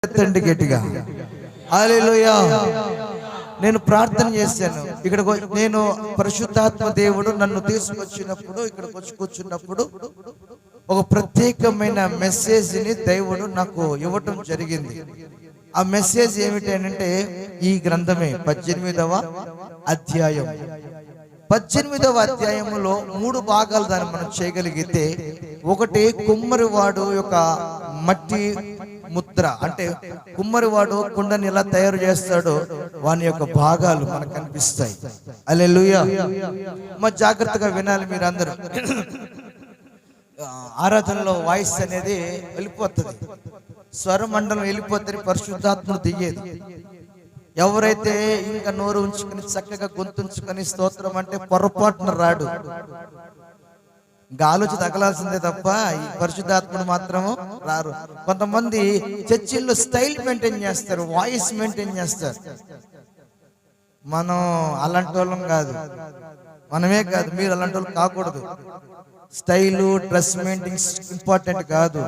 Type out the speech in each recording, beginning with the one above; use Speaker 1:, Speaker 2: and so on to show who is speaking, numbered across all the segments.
Speaker 1: ఎత్తండి గట్టిగా. హల్లెలూయా. నేను ప్రార్థన చేశాను. నేను పరిశుద్ధాత్మ దేవుడు నన్ను తీసుకొచ్చినప్పుడు ఇక్కడికి వచ్చి కూర్చున్నప్పుడు ఒక ప్రత్యేకమైన మెసేజ్ని దేవుడు నాకు ఇవ్వటం జరిగింది. ఆ మెసేజ్ ఏమిటంటే ఈ గ్రంథమే 18వ అధ్యాయం. 18వ అధ్యాయములో 3 భాగాలు దాన్ని మనం చేయగలిగితే, ఒకటి కుమ్మరివాడు యొక్క మట్టి ముద్ర, అంటే కుమ్మరివాడు కుండని ఎలా తయారు చేస్తాడో వాని యొక్క భాగాలు మనకు కనిపిస్తాయి. హల్లెలూయా. మరి జాగ్రత్తగా వినాలి మీరందరూ. ఆరాధనలో వాయిస్ అనేది వెళ్ళిపోతుంది, స్వరమండలం వెళ్ళిపోతుంది, పరిశుద్ధాత్మను దిగేది. ఎవరైతే ఇంకా నోరు ఉంచుకొని చక్కగా గొంతుంచుకొని స్తోత్రం అంటే పొరపాటున రాడు. గాలోచి తగలాల్సిందే తప్ప ఈ పరిశుద్ధాత్ముడు మాత్రము రారు. కొంతమంది చర్చిల్లో స్టైల్ మెయింటైన్ చేస్తారు, వాయిస్ మెయింటైన్ చేస్తారు. మనం అలాంటి వాళ్ళం కాదు, మనమే కాదు, మీరు అలాంటి వాళ్ళు కాకూడదు. స్టైలు, డ్రెస్ మెయింటైన్ ఇంపార్టెంట్ కాదు.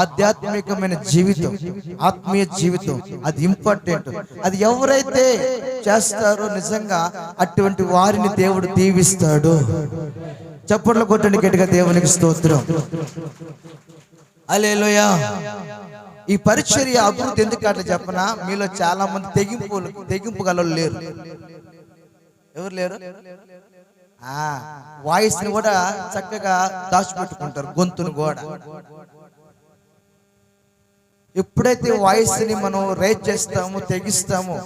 Speaker 1: ఆధ్యాత్మికమైన జీవితం, ఆత్మీయ జీవితం అది ఇంపార్టెంట్. అది ఎవరైతే చేస్తారో నిజంగా అటువంటి వారిని దేవుడు దీవిస్తాడు. చప్పట్లు కొట్టండి గట్టిగా, దేవునికి స్తోత్రం. హల్లెలూయా. ఈ పరిచర్య అభివృద్ధి ఎందుకు అట్లా చెప్పనా, మీలో చాలా మంది తెగింపు గలలు లేరు. ఎవరు లేరు? వాయిస్ ని కూడా చక్కగా దాచిపెట్టుకుంటారు, గొంతును కూడా. ఎప్పుడైతే వాయిస్ ని మనం రేజ్ చేస్తామో, తెగిస్తామో,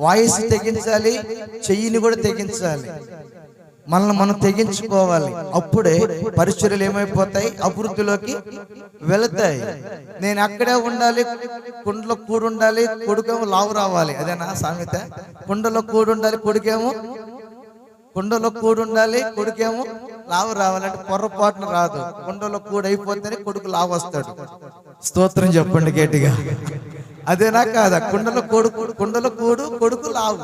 Speaker 1: వాయిస్ తెగించాలి, చెయ్యిని కూడా తెగించాలి, మనల్ని మనం తెగించుకోవాలి. అప్పుడే పరిచర్యలు ఏమైపోతాయి, అభివృద్ధిలోకి వెళతాయి. నేను అక్కడే ఉండాలి, కుండలో కూడుండాలి, కొడుకేమో లావు రావాలి, అదేనా సామెత? కుండలో కూడుండాలి, కొడుకేమో కుండలో కూడుండాలి, కొడుకేమో లావు రావాలంటే పొరపాటున రాదు. కుండలో కూడు అయిపోతేనే కొడుకు లావు వస్తాడు. స్తోత్రం చెప్పండి గట్టిగా. అదేనా కాదా? కుండలో కూడు, కొడుకు లావు.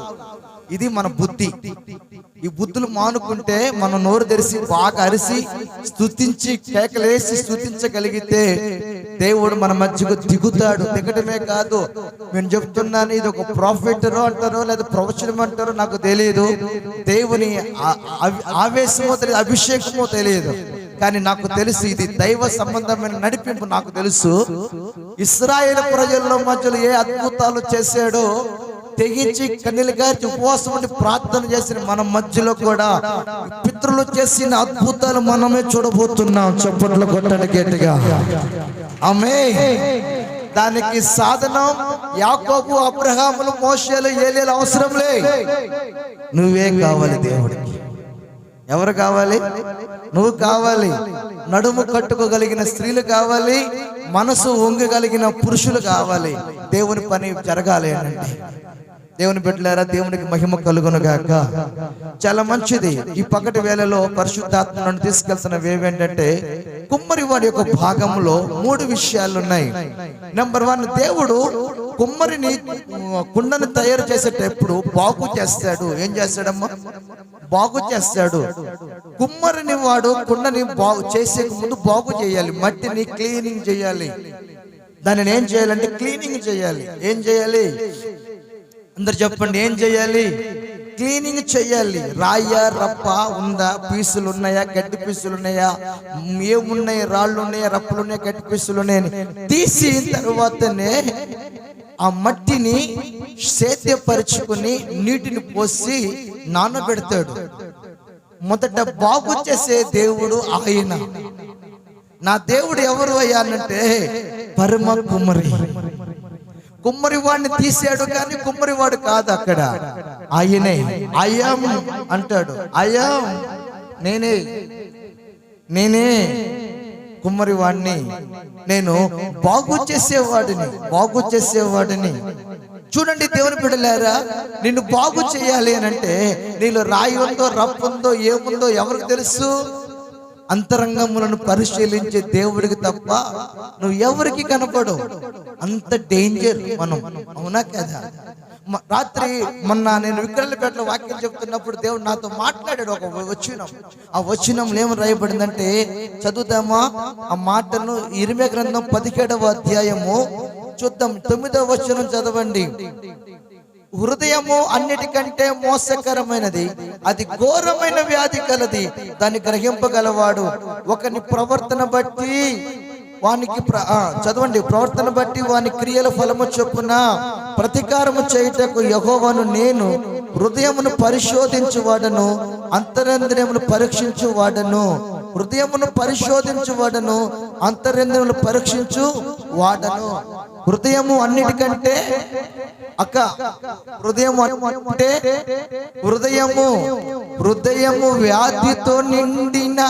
Speaker 1: ఇది మన బుద్ధి. ఈ బుద్ధులు మానుకుంటే మనం నోరు తెరిచి బాగా అరిసి స్తుతించి కేకలేసి స్తుతించగలిగితే దేవుడు మన మధ్యకు దిగుతాడు. దిగటమే కాదు, నేను చెప్తున్నాను, ఇది ఒక ప్రాఫిటరో అంటారో లేదా ప్రవచనం అంటారో నాకు తెలియదు, దేవుని ఆవేశమో తెలియదు, అభిషేకమో తెలియదు, కానీ నాకు తెలుసు ఇది దైవ సంబంధమైన నడిపింపు. నాకు తెలుసు ఇశ్రాయేలు ప్రజల మధ్యలో ఏ అద్భుతాలు చేశాడో, తెగించి కన్నీలుగా ఉపవాసం ఉండి ప్రార్థన చేసిన మన మధ్యలో కూడా పితరులు చేసిన అద్భుతాలు మనమే చూడబోతున్నాం. చప్పట్లు కొట్టండి గట్టిగా. ఆమేన్. దానికి సాధనం యాకోబు, అబ్రహాములు, మోషేలు, ఏలీయాలు అవసరం లే. నువ్వే కావాలి దేవుడికి. ఎవరు కావాలి? నువ్వు కావాలి. నడుము కట్టుకోగలిగిన స్త్రీలు కావాలి, మనసు వంగగలిగిన పురుషులు కావాలి. దేవుని పని జరగాలి అంటే. దేవుని బిడ్డలారా, దేవునికి మహిమ కలుగును గాక. చాలా మంచిది. ఈ పగటి వేళలో పరిశుద్ధాత్మను తీసుకెళ్తున్నవి ఏవేంటంటే, కుమ్మరివాడి యొక్క భాగంలో 3 విషయాలు ఉన్నాయి. నెంబర్ 1, దేవుడు కుమ్మరిని కుండను తయారు చేసేటప్పుడు బాగు చేస్తాడు. ఏం చేస్తాడమ్మా? బాగు చేస్తాడు. కుమ్మరిని వాడు కుండని బాగు చేసే ముందు బాగు చేయాలి, మట్టిని క్లీనింగ్ చేయాలి. దానిని ఏం చేయాలంటే క్లీనింగ్ చేయాలి. ఏం చేయాలి? అందరు చెప్పండి, ఏం చేయాలి? క్లీనింగ్ చేయాలి. రాయ రప్ప ఉందా, పీసులు ఉన్నాయా, గడ్డి పీసులు ఉన్నాయా, ఏమున్నాయి, రాళ్ళు ఉన్నాయా, రప్పలు ఉన్నాయా, గడ్డి పీసులు ఉన్నాయని తీసి తర్వాతనే ఆ మట్టిని సేద్యపరుచుకుని నీటిని పోసి నానబెడతాడు. మొదట బాగు చేసే దేవుడు ఆయన. నా దేవుడు ఎవరు అయ్యానంటే పరమ కుమ్మరి. కుమ్మరివాడిని తీసాడు కానీ కుమ్మరివాడు కాదు అక్కడ, ఆయనే. అయం అంటాడు, అయం నేనే కుమ్మరివాడిని, నేను బాగు చేసేవాడిని. చూడండి దేవుని బిడ్డలారా, నిన్ను బాగు చేయాలి అని అంటే నీలో రాయి ఉందో, రప్పు ఉందో, ఏముందో ఎవరికి తెలుసు? అంతరంగములను పరిశీలించే దేవుడికి తప్ప నువ్వు ఎవరికి కనపడవు. అంత డేంజర్ మనం, అవునా కదా? రాత్రి మొన్న నేను విక్రలపేటలో వాక్యం చెప్తున్నప్పుడు దేవుడు నాతో మాట్లాడాడు. ఒక వచనం, ఆ వచనంలో ఏం రాయబడిందంటే, చదువుతామా ఆ మాటను? ఇర్మియా గ్రంథం 17వ అధ్యాయము చూద్దాం. 9వ వచనం చదవండి. హృదయము అన్నిటికంటే మోసకరమైనది, అది ఘోరమైన వ్యాధి కలది, దాన్ని గ్రహింపగలవాడు. ఒకని ప్రవర్తన బట్టి వానికి చదవండి. ప్రవర్తన బట్టి వాని క్రియల ఫలము చొప్పున ప్రతీకారము చేయుటకు యెహోవాను నేను హృదయమును పరిశోధించువాడను, అంతరంద్రియమును పరీక్షించువాడను. హృదయమును పరిశోధించువాడను, అంతరంద్రియమును పరీక్షించు వాడను. హృదయము అన్నిటికంటే హృదయం అంటే హృదయము వ్యాధితో నిండిన,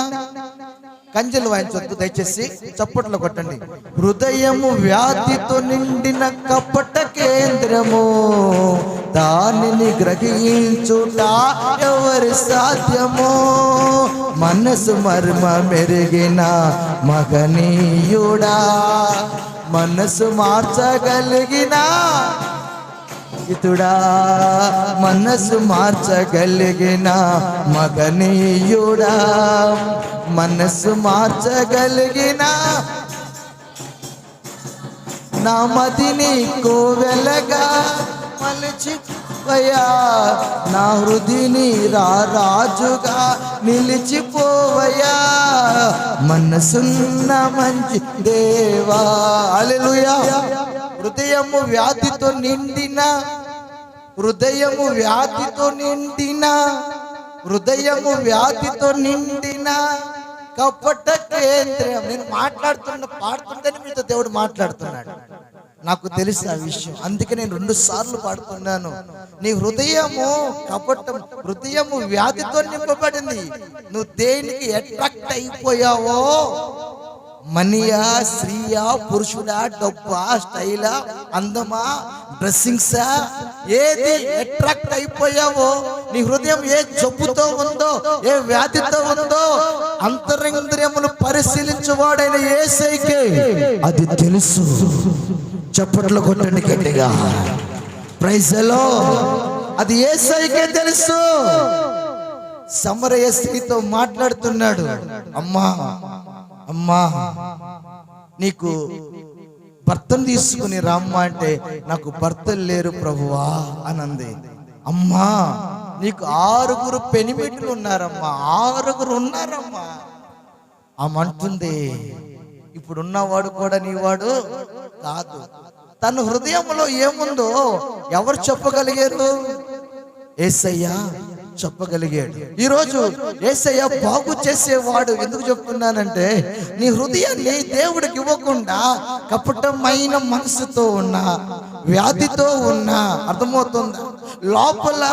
Speaker 1: కంజలు వాయించొద్దు దయచేసి, చప్పట్లు కొట్టండి. హృదయము వ్యాధితో నిండిన కపట కేంద్రము, దానిని గ్రహించుట ఎవరి సాధ్యమో. మనసు మర్మ మెరిగిన మగనీయుడా, మనసు మార్చగలిగిన ఇతుడా, మనసు మార్చగలిగిన మగనీయుడా, మనసు మార్చగలిగిన నా మదిని కోవెలగా మలచిపోయా, నా హృదిని రాజుగా నిలిచిపోవయా, మనసున్న మంచి దేవా. హల్లెలూయా. హృదయము వ్యాధితో నిండిన, హృదయము వ్యాధితో నిండిన, హృదయము వ్యాధితో నిండిన కపట కేంద్రం. నేను పాడుతుందని మీతో దేవుడు మాట్లాడుతున్నాడు. నాకు తెలుసు ఆ విషయం, అందుకే నేను 2 సార్లు పాడుతున్నాను. నీ హృదయము కపటం, హృదయము వ్యాధితో నింపబడింది. నువ్వు దేనికి అట్రాక్ట్ అయిపోయావో, మనీయా, స్త్రీయా, పురుషుడా, డబ్బా, స్టైలా, అందమా, డ్రెస్సింగ్సా, ఏది అట్రాక్ట్ అయిపోయావో, నీ హృదయం ఏ జబ్బుతో ఉందో, ఏ వ్యాధితో ఉందో, అంతరింద్రియమును పరిశీలించువాడైన యేసయ్యకే అది తెలుసు. చప్పట్లు కొట్టండి గట్టిగా. Praise the lord. అది యేసయ్యకే తెలుసు. సమరయ స్త్రీతో మాట్లాడుతున్నాడు. అమ్మా అమ్మా, నీకు భర్తను తీసుకుని రమ్మా అంటే, నాకు భర్తలు లేరు ప్రభువా అనంది. అమ్మా, నీకు 6 పెనిమిట్లు ఉన్నారమ్మా, 6 ఉన్నారమ్మా. ఆమె అంటుంది, ఇప్పుడున్నవాడు కూడా నీవాడు కాదు. తన హృదయంలో ఏముందో ఎవరు చెప్పగలిగారు? యేసయ్య చెప్పగలిగాడు. ఈరోజు యేసయ్య బాగు చేసేవాడు. ఎందుకు చెప్తున్నానంటే, నీ హృదయాన్ని దేవుడికి ఇవ్వకుండా కపటమైన మనసుతో ఉన్నా, వ్యాధితో ఉన్నా, అర్థమవుతుందా? లోపల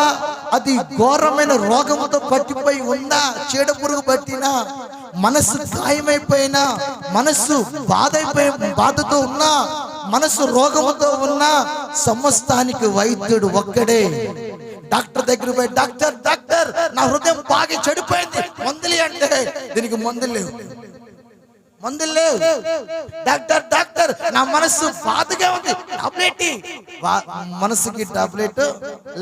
Speaker 1: అది ఘోరమైన రోగంతో పట్టిపోయి ఉందా, చీడ పురుగు పట్టినా, మనసు గాయమైపోయినా, మనసు బాధతో ఉన్నా, మనసు రోగముతో ఉన్నా, సమస్తానికి వైద్యుడు ఒక్కడే. డాక్టర్ దగ్గర పోయి, డాక్టర్ డాక్టర్ నా హృదయం బాగా చెడిపోయింది, మందులు అంటే దీనికి మందులు లేవు. డాక్టర్ డాక్టర్ నా మనసు బాధగా ఉంది, టాబ్లెట్. మనసుకి టాబ్లెట్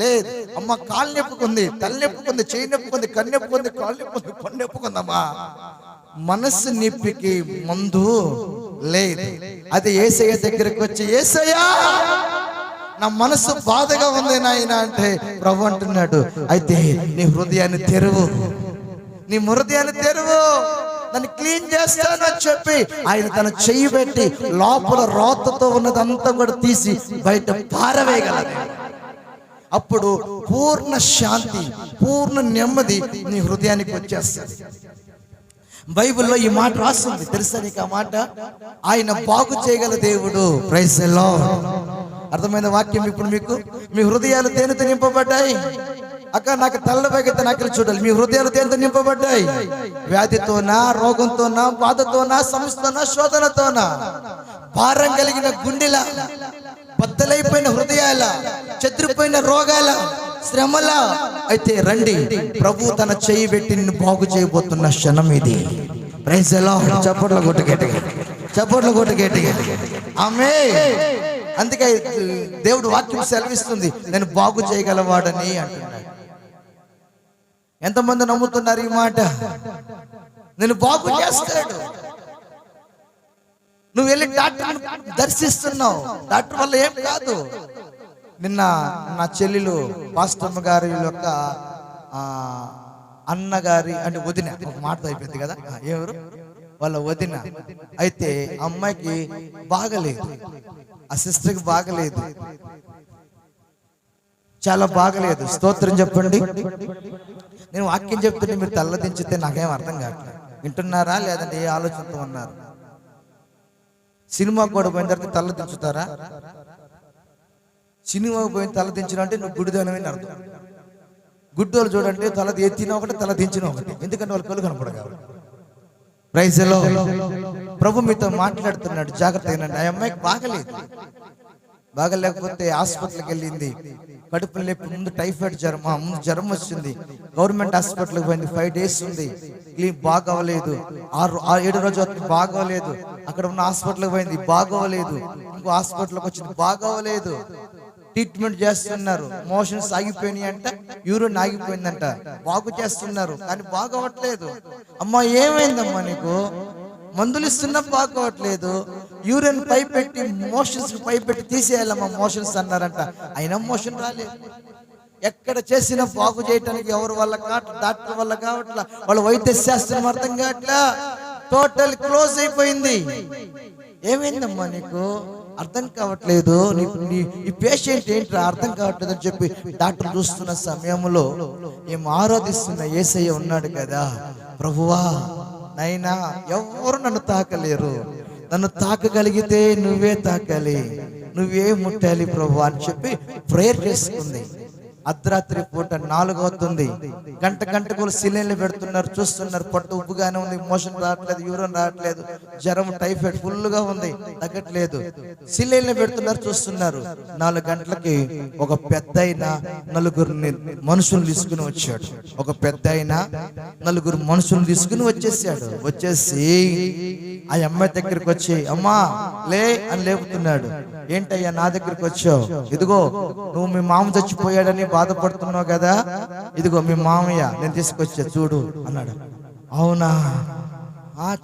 Speaker 1: లేదు. అమ్మ కాలు నొప్పుకుంది, తల నొప్పుకుంది, చేయి నొప్పుకుంది, కన్ను నొప్పుకుంది, కాలు నొప్పుకుంది, కొండ నొప్పుకుందమ్మా. మనసు నొప్పికి మందు లేదు. అది యేసయ్య దగ్గరికి వచ్చి, యేసయ్యా నా మనసు బాధగా ఉంది నాయన అంటే, ప్రభు అంటున్నాడు, అయితే నీ హృదయాన్ని తెరువు, నీ హృదయాన్ని తెరువు, దాన్ని క్లీన్ చేస్తానని చెప్పి ఆయన తన చెయ్యి పెట్టి లోపల రోతతో ఉన్నదంతా కూడా తీసి బయట పారవేయగలదు. అప్పుడు పూర్ణ శాంతి, పూర్ణ నెమ్మది నీ హృదయానికి వచ్చేస్తుంది. బైబిల్లో ఈ మాట రాస్తుంది, తెలుసా నీకు ఆ మాట? ఆయన బాగు చేయగల దేవుడు. Praise the lord. అర్థమైన వాక్యం ఇప్పుడు మీకు. మీ హృదయాలు దేనితో నింపబడ్డాయి? అక్క నాకు తెల్లబెగితే నాకు చూడాలి. మీ హృదయాలు దేనితో నింపబడ్డాయి? వ్యాధితోనా, రోగంతోనా, బాధతోనా, సమస్యతోనా, శోధనతోనా? భారం కలిగిన గుండెల, బద్దలైపోయిన హృదయాల, చెదిరిపోయిన రోగాల, శ్రమల? అయితే రండి, ప్రభు తన చెయ్యి పెట్టి నిన్ను బాగు చేయబోతున్న క్షణం ఇది. Praise the lord. చప్పట్లు కొట్టు గట్టిగా, చప్పట్లు కొట్టు గట్టిగా. ఆమేన్. అందుకే దేవుడు వాక్యం సెలవిస్తుంది, నేను బాగు చేయగలవాడని అంటున్నాడు. ఎంతమంది నమ్ముతున్నారు ఈ మాట? నేను బాగు చేస్తాడు. నువ్వు వెళ్ళి డాక్టర్ దర్శిస్తున్నావు, డాక్టర్ వల్ల ఏం కాదు. నిన్న నా చెల్లెలు పాస్టమ్మ గారి యొక్క అన్నగారి అంటే వదిన, ఒక మాట అయిపోయింది కదా, ఎవరు వాళ్ళ వదిన. అయితే అమ్మాయికి బాగలేదు, ఆ సిస్టర్కి బాగలేదు, చాలా బాగలేదు. స్తోత్రం చెప్పండి. నేను వాక్యం చెప్తుంటే మీరు తల్లదించితే నాకేం అర్థం కావట్లేదు. వింటున్నారా లేదంటే ఏ ఆలోచనతో ఉన్నారు? సినిమా కూడా పోయిన తర్వాత తల్లదించుతారా? సినిమాకు పోయిన తలదించడం అంటే నువ్వు గుడిదనమని అర్థం. గుడ్డోళ్ళు చూడండి, తల ఎత్తిన ఒకటి, తల దించిన ఒకటి, ఎందుకంటే వాళ్ళు కళ్ళు కనపడగా. ప్రైజ్ లో ప్రభు మీతో మాట్లాడుతున్నాడు, జాగ్రత్త అయినండి. ఆ అమ్మాయికి బాగలేదు, బాగలేకపోతే హాస్పిటల్కి వెళ్ళింది. కడుపు లేపి ముందు టైఫాయిడ్ జ్వరం, ముందు జ్వరం వచ్చింది. గవర్నమెంట్ హాస్పిటల్కి పోయింది, 5 days ఉంది. బాగోలేదు. 7 రోజులు బాగోలేదు. అక్కడ ఉన్న హాస్పిటల్కి పోయింది, బాగోలేదు. ఇంకో హాస్పిటల్కి వచ్చింది, బాగోలేదు. ట్రీట్మెంట్ చేస్తున్నారు, మోషన్స్ ఆగిపోయినాయి అంట, యూరిన్ ఆగిపోయిందంట, బాగు చేస్తున్నారు కానీ బాగోవట్లేదు. అమ్మా ఏమైందమ్మా నీకు? మందులు ఇస్తున్నా బాగోవట్లేదు. యూరిన్ పై పెట్టి మోషన్స్ పై పెట్టి తీసేయాలమ్మా మోషన్స్ అన్నారంట, అయినా మోషన్ రాలేదు. ఎక్కడ చేసినా బాగు చేయటానికి ఎవరి వల్ల కావట్లా, డాక్టర్ వల్ల కావట్లా, వాళ్ళు వైద్య శాస్త్రం అర్థం కావట్లా, టోటల్ క్లోజ్ అయిపోయింది. ఏమైందమ్మా నీకు? అర్థం కావట్లేదు, ఈ పేషెంట్ ఏంట్రా అర్థం కావట్లేదు అని చెప్పి డాక్టర్ చూస్తున్న సమయంలో ఏం ఆరాధిస్తున్న యేసయ్య ఉన్నాడు కదా. ప్రభువా నైనా ఎవరు నన్ను తాకలేరు, నన్ను తాకగలిగితే నువ్వే తాకాలి, నువ్వే ముట్టాలి ప్రభువా అని చెప్పి ప్రేయర్ చేసుకుంది. అర్ధరాత్రి పూట 4 అవుతుంది. గంటకు సిలిండర్లు పెడుతున్నారు, చూస్తున్నారు. పొట్ట ఉప్పుగానే ఉంది, మోషన్ రావట్లేదు, యూరిన్ రావట్లేదు, జ్వరం టైఫాయిడ్ ఫుల్గా ఉంది, తగ్గట్లేదు. సిలిండర్లు పెడుతున్నారు, చూస్తున్నారు. 4 గంటలకి ఒక పెద్ద మనుషులు తీసుకుని వచ్చాడు. ఒక పెద్ద 4 మనుషులు తీసుకుని వచ్చేసి ఆ అమ్మాయి దగ్గరికి వచ్చి, అమ్మా లే అని లేపుతున్నాడు. ఏంటయ్యా నా దగ్గరికి వచ్చావు? ఇదిగో నువ్వు మీ మామ చచ్చిపోయాడని బాధపడుతున్నావు కదా, ఇదిగో మీ మామయ్య నేను తీసుకొచ్చా చూడు అన్నాడు. అవునా?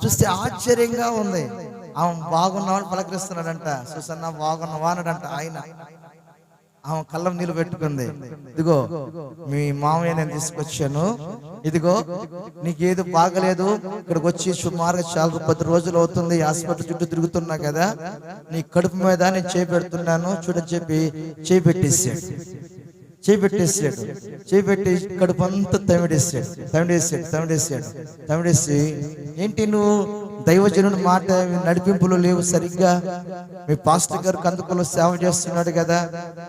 Speaker 1: చూస్తే ఆశ్చర్యంగా ఉంది. ఆమె బాగున్నావని పలకరిస్తున్నాడంట. సుసన్న బాగున్నావా అన్నాడంట ఆయన. ఆమె కళ్ళం నీళ్ళు పెట్టుకుంది. ఇదిగో మీ మామయ్య నేను తీసుకొచ్చాను, ఇదిగో నీకేది బాగలేదు, ఇక్కడికి వచ్చి సుమారుగా చాలా 10 రోజులు అవుతుంది, హాస్పిటల్ చుట్టూ తిరుగుతున్నా కదా, నీ కడుపు మీద నేను చేపెడుతున్నాను చూడని చెప్పి చేపెట్టేసి కడుపు అంతా తమిడేసి ఏంటి నువ్వు దైవజనుడి మాట నడిపింపులో లేవు సరిగ్గా, మీ పాస్టర్ గారు కందుకలో సేవ చేస్తున్నాడు కదా,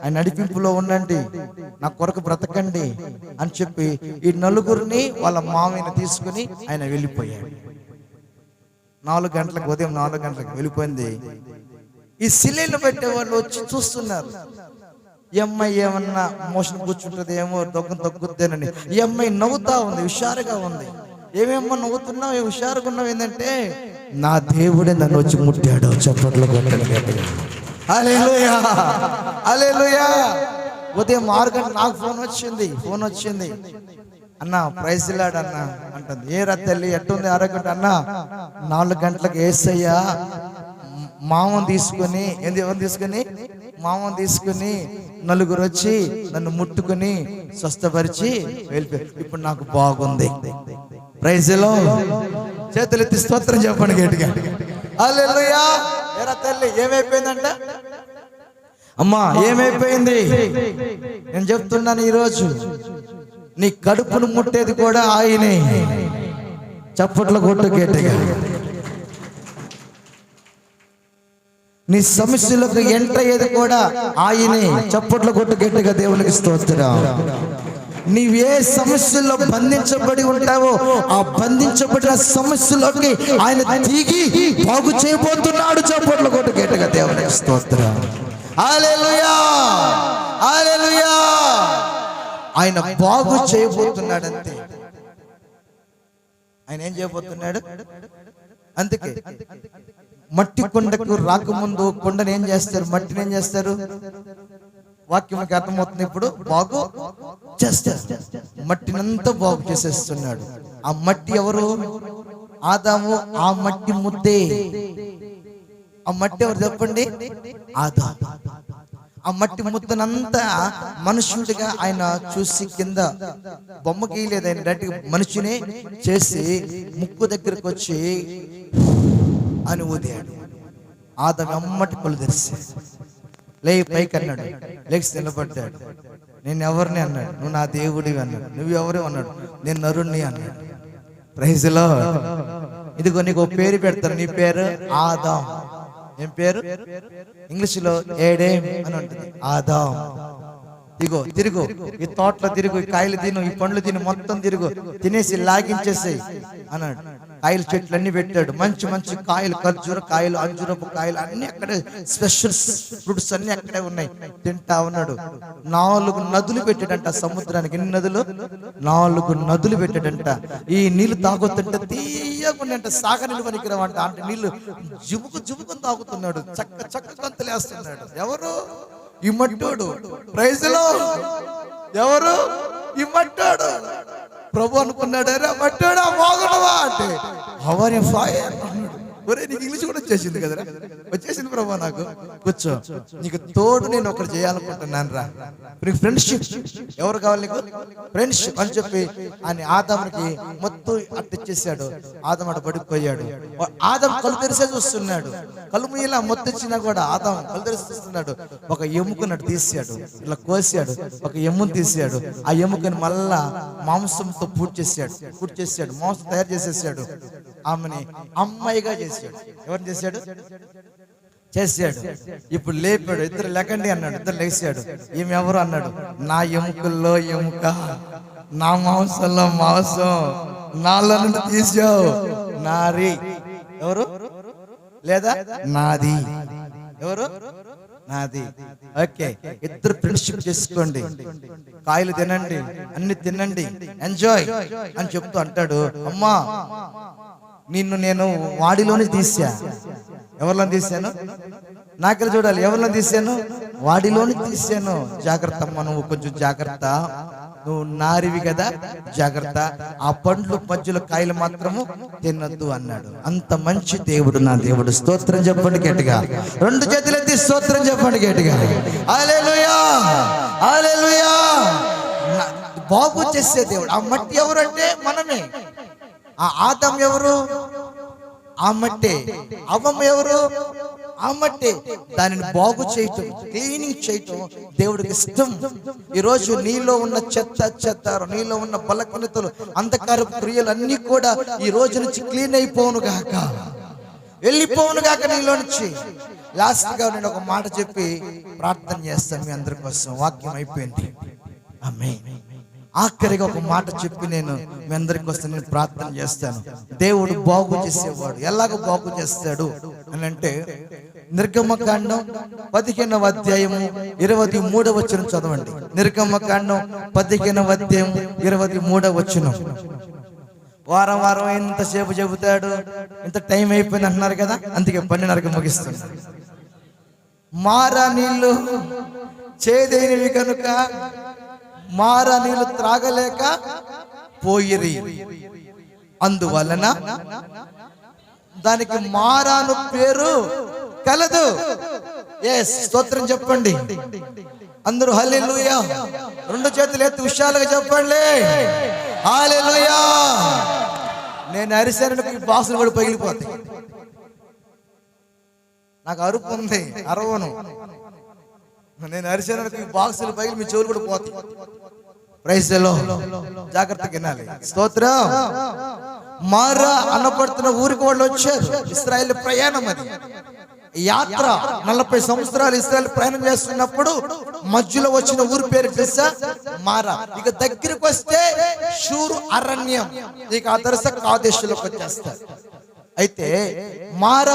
Speaker 1: ఆయన నడిపింపులో ఉండండి, నా కొరకు బ్రతకండి అని చెప్పి ఈ 4 వాళ్ళ మామయ్యని తీసుకుని ఆయన వెళ్ళిపోయాడు. 4 గంటలకు, ఉదయం 4 గంటలకు వెళ్ళిపోయింది. ఈ సిలిండర్ పెట్టే వాళ్ళు వచ్చి చూస్తున్నారు. ఈ అమ్మాయి ఏమన్నా మోషన్ కూర్చుంటుంది ఏమో, తగ్గుద్దేనని. ఈ అమ్మాయి నవ్వుతా ఉంది, హుషారుగా ఉంది. ఏమేమో నవ్వుతున్నావు, హుషారుగా ఉన్నావు ఏంటంటే, నా దేవుడే నన్ను వచ్చి ముట్టాడు. చప్పట్లు కొట్టండి. హల్లెలూయా, హల్లెలూయా. ఉదయం 6 గంటలకు నాకు ఫోన్ వచ్చింది. అన్న ప్రైజ్ లాడ్ అన్న అంటుంది. ఏ రా తల్లి ఎట్టుంది ఆరోగ్యం? అన్న 4 గంటలకు యేసయ్య మామని తీసుకుని, ఎవరిని తీసుకుని? మామని తీసుకుని 4 వచ్చి నన్ను ముట్టుకుని స్వస్థపరిచి వెళ్ళిపోయారు. ఇప్పుడు నాకు బాగుంది. ప్రైజ్ లో చేతులు ఎత్తి స్తోత్రం చెప్పండి గట్టిగా. హల్లెలూయా. ఏరా తల్లి ఏమైపోయిందంట? అమ్మా ఏమైపోయింది? నేను చెప్తున్నాను ఈరోజు, నీ కడుపును ముట్టేది కూడా ఆయనే. చప్పట్లు కొట్టు గట్టిగా. నీ సమస్యలకు ఎంటర్ అయ్యేది కూడా ఆయనే. చప్పట్లు కొట్టు గట్టిగా దేవునికి స్తోత్రం. నీవే సమస్యల్లో బంధించబడి ఉంటావో ఆ బంధించబడిన సమస్యలోకి ఆయన దిగి బాగు చేయబోతున్నాడు. చప్పట్లు కొట్టు గట్టిగా దేవునికి స్తోత్రం. హల్లెలూయా, హల్లెలూయా. ఆయన బాగు చేయబోతున్నాడు అంతే. ఆయన ఏం చేయబోతున్నాడు? అందుకే మట్టి కొండకు రాకముందు కొండను ఏం చేస్తారు? మట్టిని ఏం చేస్తారు? వాక్యంకి అర్థమవుతుంది. ఇప్పుడు బాగు చేస్తారు. మట్టినంతా బాగు చేసేస్తున్నాడు. ఆ మట్టి ఎవరు? ఆదాము. ఆ మట్టి ముద్దే. ఆ మట్టి ఎవరు చెప్పండి? ఆదాం. ఆ మట్టి ముద్దనంతా మనుషుడిగా ఆయన చూసి కింద బొమ్మకి లేదు, ఆయన డైరెక్ట్గా మనిషిని చేసి ముక్కు దగ్గరకు వచ్చి అని ఊదాడు. ఆదాం అమ్మటి కళ్ళు తెరిసి లే పైకి అన్నాడు. లేచి నిలబడ్డాడు. నేను ఎవరిని అన్నాడు. నువ్వు నా దేవుడివి అన్నాడు. నువ్వు ఎవరు అన్నాడు. నేను నరుణ్ణి అన్నాడు. Praise lord. ఇదిగో నీకు పేరు పెడతాను, నీ పేరు ఆదాం. ఏం పేరు? ఇంగ్లీష్లో ఏడేం అని ఉంటుంది. ఆదాం. ఇగో తిరుగు, ఈ తోటలో తిరుగు, ఈ కాయలు తిను, ఈ పండ్లు తిను, మొత్తం తిరుగు, తినేసి లాగించేసాయి అన్నాడు. కాయలు చెట్లు అన్ని పెట్టాడు. మంచి మంచి కాయలు, ఖర్జూర కాయలు, అంజూరపు కాయలు అన్ని అక్కడే, స్పెషల్ ఫ్రూట్స్ అన్ని అక్కడే ఉన్నాయి. తింటా ఉన్నాడు. 4 నదులు పెట్టాడంట సముద్రానికి. ఎన్ని నదులు? 4 నదులు పెట్టాడంట. ఈ నీళ్లు తాగుతుంటే తీయకుండా సాగ నీళ్ళు పనికిరావంట. అంటే నీళ్లు జుముకు జుముకుని తాగుతున్నాడు. చక్క చక్క గంతులేస్తున్నాడు. ఎవరు? ఈ మట్టోడు. Praise lord. ఎవరు? ఈ మట్టోడు. ప్రభు అనుకున్నాడు, అరే మట్టోడా బాగున్నావా అంటే హౌ ఆర్ యు ఫైన్ అన్నాడు. ఒరే నీకు ఇంగ్లీష్ కూడా వచ్చేసింది కదరా. వచ్చేసింది ప్రభు, నాకు కూర్చో, నీకు తోడు నేను ఒకటి చేయాలనుకుంటున్నాను రా. నీకు ఫ్రెండ్షిప్. ఎవరు కావాలి నీకు? ఫ్రెండ్షిప్ అని చెప్పి అని ఆదామునికి మొత్తం అట్టిచ్చేసాడు. ఆదాం అటు పడిపోయాడు. ఆదాం కళ్ళు తెరిసే చూస్తున్నాడు. కళ్ళు ఇలా మొత్తిచ్చినా కూడా ఆదాం కళ్ళు తెరిసి చూస్తున్నాడు. ఒక ఎముకను తీసాడు, ఇలా కోసాడు. ఒక ఎమ్మును తీసాడు. ఆ ఎముకని మళ్ళా మాంసంతో పూర్తి చేసాడు. మాంసం తయారు చేసేసాడు. ఆమెని అమ్మాయిగా చేశాడు. ఎవరిని చేశాడు? ఇప్పుడు లేపాడు. ఇద్దరు లేకండి అన్నాడు. ఇద్దరు లేచాడు. ఈమె ఎవరు అన్నాడు. నా ఎముకల్లో ఎముక, నా మాంసంలో మాంసం, నాలో నుండి తీసావు. నారి. ఎవరు? లేదా నాది. ఎవరు? నాది. ఓకే, ఇద్దరు ఫ్రెండ్షిప్ చేసుకోండి, కాయలు తినండి, అన్ని తినండి, ఎంజాయ్ అని చెప్తూ అంటాడు. అమ్మా నిన్ను నేను వాడిలోని తీసా. ఎవరిలో తీసాను? నాకెళ్ళి చూడాలి. ఎవరిలో తీసాను? వాడిలోని తీసాను. జాగ్రత్త అమ్మా, నువ్వు కొంచెం జాగ్రత్త, నువ్వు నారివి కదా, జాగ్రత్త. ఆ పండ్లు మధ్యలో కాయలు మాత్రము తినద్దు అన్నాడు. అంత మంచి దేవుడు నా దేవుడు. స్తోత్రం చెప్పండి గట్టిగా. 2 చేతులెత్తి స్తోత్రం చెప్పండి గట్టిగా. హల్లెలూయా, హల్లెలూయా. బాగు చేసే దేవుడు. ఆ మట్టి ఎవరంటే మనమే. ఆ ఆదాం ఎవరు? ఆ మట్టే. అవ్వమ్మ ఎవరు? ఆ మట్టే. దానిని బాగు చేయటం, క్లీనింగ్ చేయటం దేవుడికి ఇష్టం. ఈరోజు నీలో ఉన్న చెత్త, నీలో ఉన్న బలహీనతలు, అంధకార క్రియలు అన్ని కూడా ఈ రోజు నుంచి క్లీన్ అయిపోవును గాక, వెళ్ళిపోవును గాక నీలో నుంచి. లాస్ట్ గా నేను ఒక మాట చెప్పి ప్రార్థన చేస్తాను మీ అందరి కోసం. వాక్యం అయిపోయింది. ఆమేన్. ఆఖరిగా ఒక మాట చెప్పి నేను మీ అందరి కోసం నేను ప్రార్థన చేస్తాను. దేవుడు బాగు చేసేవాడు. ఎలాగ బాగు చేస్తాడు అని అంటే, నిర్గమకాండం 15వ అధ్యాయము 23వ వచనం చదవండి. నిర్గమకాండం 15వ అధ్యాయం 23వ వచనం. వారం వారం ఎంతసేపు చెబుతాడు, ఇంత టైం అయిపోయింది అంటున్నారు కదా, అందుకే 12:30కి ముగిస్తుంది. మారా నీళ్ళు చేదైనవి కనుక మారా నీళ్ళు త్రాగలేక పోయిరి, అందువలన దానికి మారాను పేరు కలదు. ఎస్, స్తోత్రం చెప్పండి అందరూ. హల్లెలూయా. 2 చేతులు ఎత్తి ఉషాలుగా చెప్పండి హల్లెలూయా. నేను అరిశాను, ఈ బాక్సులు కూడా పగిలిపోతాయి. నాకు అరుపు ఉంది, అరవను. నేను అరిశాను, ఈ బాక్సులు పగిలి మీ చెవులు కూడా పోతాయి. Praise the lord. జాగ్రత్తగా వినాలి. స్తోత్రం. మారా అనబడుతున్న ఊరికి వాళ్ళు వచ్చారు. ఇశ్రాయేలు ప్రయాణం, అది యాత్ర. 40 సంవత్సరాలు ఇశ్రాయేలు ప్రయాణం చేస్తున్నప్పుడు మధ్యలో వచ్చిన ఊరి పేరు తెలుసా? మారా. ఇక దగ్గరికి వస్తే షూరు అరణ్యం. ఇక ఆ తరువాత కాదేశులోకి వచ్చేస్తారు. అయితే మారా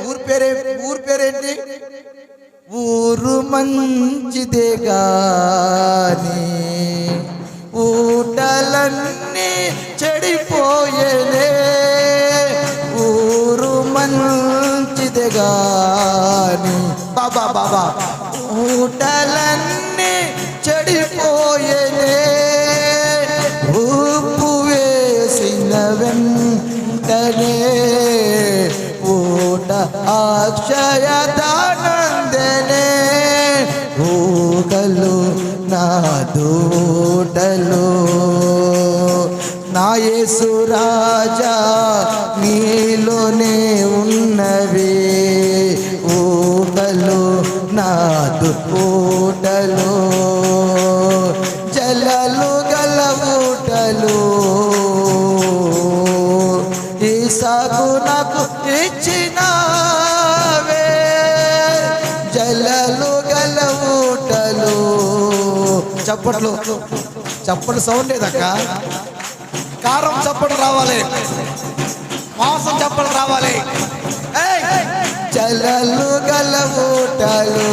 Speaker 1: ఊరి పేరేంటి? ఊరు మంచిదే గాని ఊటలన్నీ చెడిపోయేలే. ఊరు మంచిదే గాని బాబా ఊటలన్నీ చెడిపోయేలే. ఉప్పు వేసిన వెంటనే ఊట నా దూటలు నా యేసు రాజా నీలోనే ఉన్నవి ఊటలు నా ఊటలు జలలు గల ఊటలు ఈసాకు నాకు ఇచ్చినావే జలలు గల ఊటలు. చప్పట్లు సౌండ్ లేదక్క, కారం చప్పట్లు రావాలి, మాంసం చప్పట్లు రావాలి. జలలు గల ఊటలు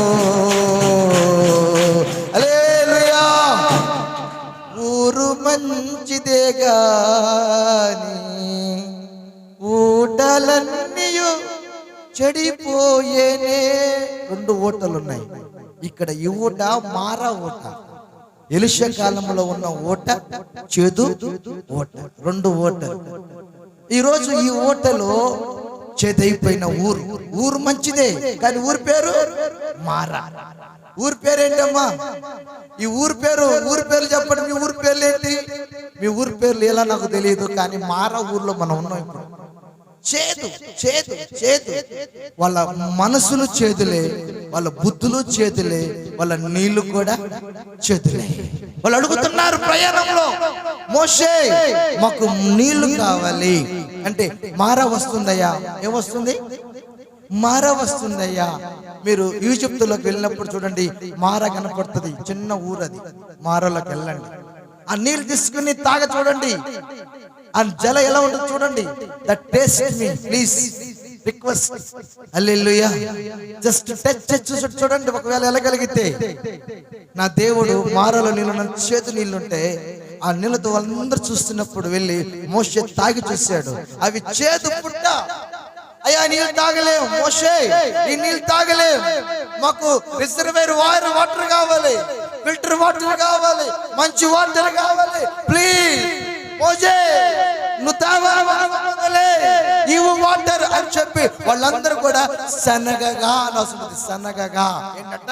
Speaker 1: హల్లెలూయా. ఊరు మంచిదే గాని ఊటలన్నీయు చెడిపోయేనే. 2 ఊటలు ఉన్నాయి ఇక్కడ. ఈ ఊట మారా ఊట, ఎలీషా కాలంలో ఉన్న ఊట, చేదు ఊట, 2 ఊటలు. ఈరోజు ఈ ఊటలో చేదైపోయిన ఊరు మంచిదే కానీ ఊరి పేరు మారా. ఊరి పేరు ఏంటమ్మా? ఈ ఊరి పేర్లు చెప్పండి. మీ ఊరి పేర్లు ఏంటి? మీ ఊరి పేర్లు ఎలా నాకు తెలియదు కానీ మారా ఊర్లో మనం ఉన్నాం ఇప్పుడు. చేదు చేదు చేదు. వాళ్ళ మనసులు చేదులే, వాళ్ళ బుద్ధులు చేదులే, వాళ్ళ నీళ్లు కూడా చేదులే. వాళ్ళు అడుగుతున్నారు ప్రయాణంలో, మోషే మాకు నీళ్లు కావాలి అంటే మారా వస్తుందయ్యా. ఏమొస్తుంది? మారా వస్తుందయ్యా. మీరు ఈజిప్టులోకి వెళ్ళినప్పుడు చూడండి, మారా కనపడుతుంది, చిన్న ఊరది. మారాలోకి వెళ్ళండి, ఆ నీళ్ళు తీసుకుని తాగ చూడండి, ఆ జల ఎలా ఉంటుంది చూడండి. That taste me please request. Hallelujah. Just touch చూడండి, ఒకవేళ వెళ్ళగలిగితే. నా దేవుడు మారాలో నీళ్ళు, చేతు నీళ్ళుంటే ఆ నీళ్ళతో వాళ్ళందరూ చూస్తున్నప్పుడు వెళ్ళి మోషే తాగి చూశాడు. అవి చేదు పుట్ట. అయ్యా నీళ్ళు తాగలేము మోషే, ఈ నీళ్ళు తాగలేము, మాకు రిజర్వేర్ వాటర్ కావాలి, ఫిల్టర్ వాటర్ కావాలి, మంచి వాటర్ కావాలి, ప్లీజ్ మోషే నువ్వు తాగలే ఇవ్వు వాటర్ అని చెప్పి వాళ్ళందరూ కూడా సనగగా నసుకుంది. సనగగా ఏంటంట?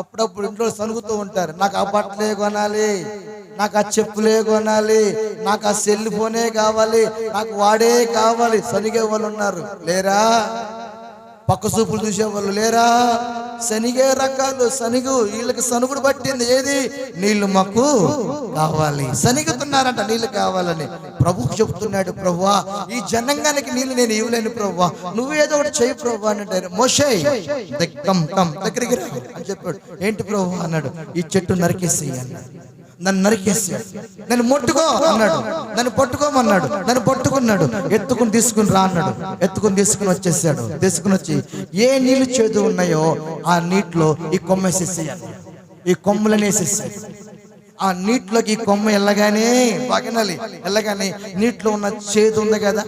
Speaker 1: అప్పుడప్పుడు ఇంట్లో సనుగుతూ ఉంటారు, నాకు ఆ బట్టలే కొనాలి, నాకు ఆ చెప్పులే కొనాలి, నాకు ఆ సెల్ ఫోనే కావాలి, నాకు వాడే కావాలి. సనిగే వాళ్ళు ఉన్నారు లేరా? పక్క చూపులు చూసేవాళ్ళు లేరా? శనిగే రకాలు సనిగు. వీళ్ళకి సనుగుడు పట్టింది ఏది? నీళ్లు మాకు కావాలి. సనిగుతున్నారంట నీళ్లు కావాలని. ప్రభు చెప్తున్నాడు, ప్రభువా ఈ జనంగానికి నీళ్లు నేను ఇవ్వలేను ప్రభువా, నువ్వేదో ఒకటి చెయ్యి ప్రభువా అని అంటారు. మోషే దగ్గరికి రా అని చెప్పాడు. ఏంటి ప్రభు అన్నాడు, ఈ చెట్టు నరికేసేయి అన్నాడు. నన్ను నరికేసాడు. నన్ను ముట్టుకో అన్నాడు, నన్ను పట్టుకోమన్నాడు, నన్ను పట్టుకున్నాడు. ఎత్తుకుని తీసుకుని రా అన్నాడు, ఎత్తుకుని తీసుకుని వచ్చేసాడు. తీసుకుని వచ్చి ఏ నీళ్లు చేదు ఉన్నాయో ఆ నీటిలో ఈ కొమ్మ వేసేసేయాలి. ఈ కొమ్మలని వేసేసాడు. ఆ నీటిలోకి ఈ కొమ్మ వెళ్ళగానే నీటిలో ఉన్న చేదు ఉంది కదా,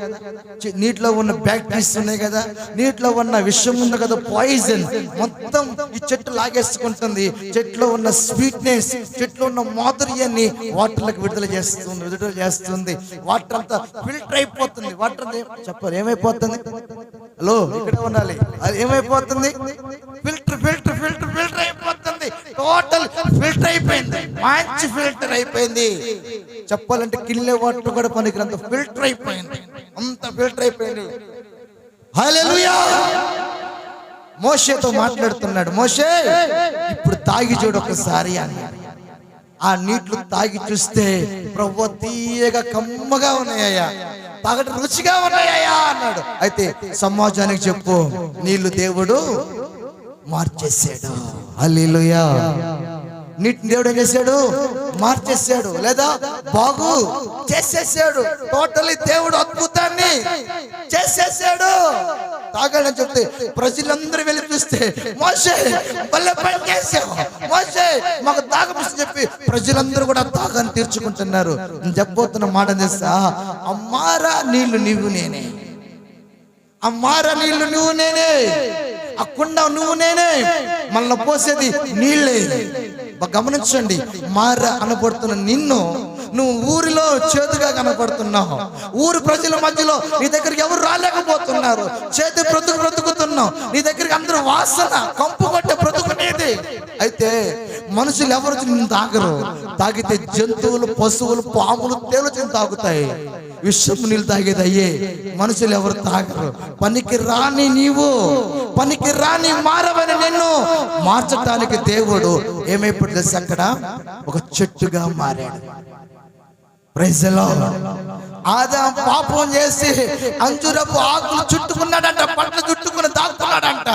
Speaker 1: నీటిలో ఉన్న బ్యాక్టీరియాస్ ఉన్నాయి కదా, నీటిలో ఉన్న విషం ఉంది కదా, పాయిజన్ మొత్తం ఈ చెట్టు లాగేసుకుంటుంది. చెట్లో ఉన్న స్వీట్నెస్, చెట్లో ఉన్న మాధుర్యాన్ని వాటర్లకు విడుదల చేస్తుంది. వాటర్ అంతా ఫిల్టర్ అయిపోతుంది. వాటర్ చెప్పారు ఏమైపోతుంది? హలో ఇక్కడే ఉండాలి. అది ఏమైపోతుంది? ఫిల్టర్ అయిపోతుంది. టోటల్ ఫిల్టర్ అయిపోయింది, మంచి ఫిల్టర్ అయిపోయింది. చెప్పాలంటే కిల్లే వాటర్ కూడా పనికిరంత ఫిల్టర్ అయిపోయింది, అంత ఫిల్టర్ అయిపోయింది. హల్లెలూయా. మోషేతో మాట్లాడుతున్నాడు, మోషే ఇప్పుడు తాగి చూడు ఒకసారి అన్నాడు. ఆ నీళ్లు తాగి చూస్తే ప్రభువా తీయగా కమ్మగా ఉన్నాయ్యా, తాగట రుచిగా ఉన్నాయ్యా అన్నాడు. అయితే సమాజానికి చెప్పు, నీళ్లు దేవుడు మార్చేసాడు. హల్లెలూయా. నీటిని దేవుడు ఏం చేశాడు? మార్చేసాడు, లేదా బాగు చేసేసాడు. టోటలీ దేవుడు అద్భుతాన్ని చేసేసాడు. తాగాడని చెప్తే ప్రజలందరూ వెళ్ళి చూస్తే మోషే భలే పని చేసావు, మోషే మాకు తాగమని చెప్పి ప్రజలందరూ కూడా తాగాన్ని తీర్చుకుంటున్నారు. నేను చెప్పబోతున్న మాట చేస్తా, అమ్మారా నీళ్లు నీవు నేనే, అమ్మారా నీళ్లు నువ్వు నేనే, ఆ కుండ నువ్వు నేనే, మళ్ళీ పోసేది నీళ్ళే. గమనించండి, మార అనబడుతున్న నిన్ను నువ్వు ఊరిలో చేదుగా కనపడుతున్నావు. ఊరు ప్రజల మధ్యలో నీ దగ్గరికి ఎవరు రాలేకపోతున్నారు. చేతి బ్రతుకుతున్నావు, నీ దగ్గరికి అందరూ వాసన కంపు కొట్టే బ్రతుకునేది. అయితే మనుషులు ఎవరు నిన్ను తాగరు. తాగితే జంతువులు, పశువులు, పాములు, తేలు తాగుతాయి. విషపు నీళ్ళు తాగేది అయ్యే, మనుషులు ఎవరు తాగరు. పనికి రాని నీవు, పనికి రాని మారవని నిన్ను మార్చటానికి దేవుడు ఏమైపోతుంది తెలుసా, అక్కడ ఒక చెట్టుగా మారాడు. Praise the lord. ఆదాం పాపం చేసి అంజూరపు ఆకులు చుట్టుకున్నాడంట, పట్లు చుట్టుకుని దాక్కున్నాడంట.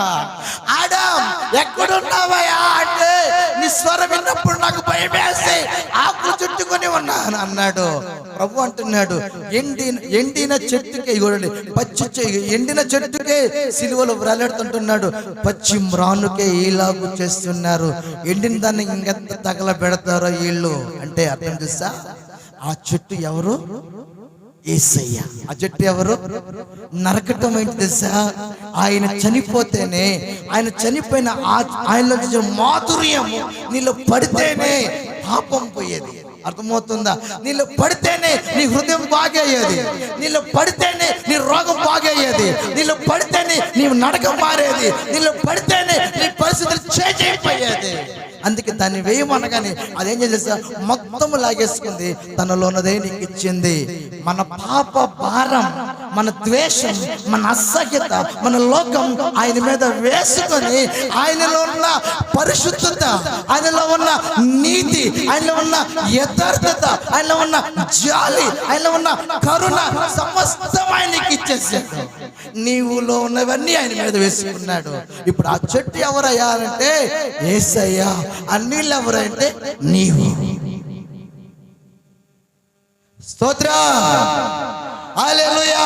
Speaker 1: ఆదాం ఎక్కడున్నావయ్యా అంటే, నీ స్వరం విన్నప్పుడు నాకు భయం వేసి ఆకులు చుట్టుకుని ఉన్నాను అన్నాడు. ప్రభు అంటున్నాడు, ఎండిన చెట్టుకే, ఎండిన చెట్టుకే సిలువలో వ్రాలాడుతుంటున్నాడు. పచ్చి మ్రానుకే ఈలాగు చేస్తున్నారు, ఎండిన దాన్ని ఇంకెంత తగల పెడతారో వీళ్ళు అంటే అర్థం చేస్తా. ఆ చెట్టు ఎవరు? యేసయ్య. ఆ చెట్టు ఎవరు? నరకటం ఏంటి తెలుసా? ఆయన చనిపోతేనే, ఆయన చనిపోయిన ఆయనలో మాధుర్యము నీలో పడితేనే పాపం పోయేది. అర్థమవుతుందా? నీళ్ళు పడితేనే నీ హృదయం బాగయ్యేది, నీళ్ళు పడితేనే నీ రోగం బాగయ్యేది, నీళ్ళు పడితేనే నీ నడక మారేది, నీళ్ళు పడితేనే నీ పరిస్థితులు చేంజ్ అయిపోయేది. అందుకే దాన్ని వేయమనగానే అదేం చేసా, మొత్తం లాగేసుకుంది, తనలో ఉన్నదే నీకు ఇచ్చింది. మన పాప భారం, మన ద్వేషం, మన అసహ్యత, మన లోకం ఆయన మీద వేసుకొని ఆయనలో ఉన్న పరిశుద్ధత, ఆయనలో ఉన్న నీతి, ఆయనలో ఉన్న యథార్థత, ఆయనలో ఉన్న జాలి, ఆయనలో ఉన్న కరుణ సమస్తం ఆయనకి ఇచ్చేసాడు. నీవులో ఉన్నవన్నీ ఆయన మీద వేసుకున్నాడు. ఇప్పుడు ఆ చెట్టు ఎవరయ్యా అంటే యేసయ్యా. ఆ నీళ్ళు ఎవరంటే నీవు. స్తోత్రం, హల్లెలూయా.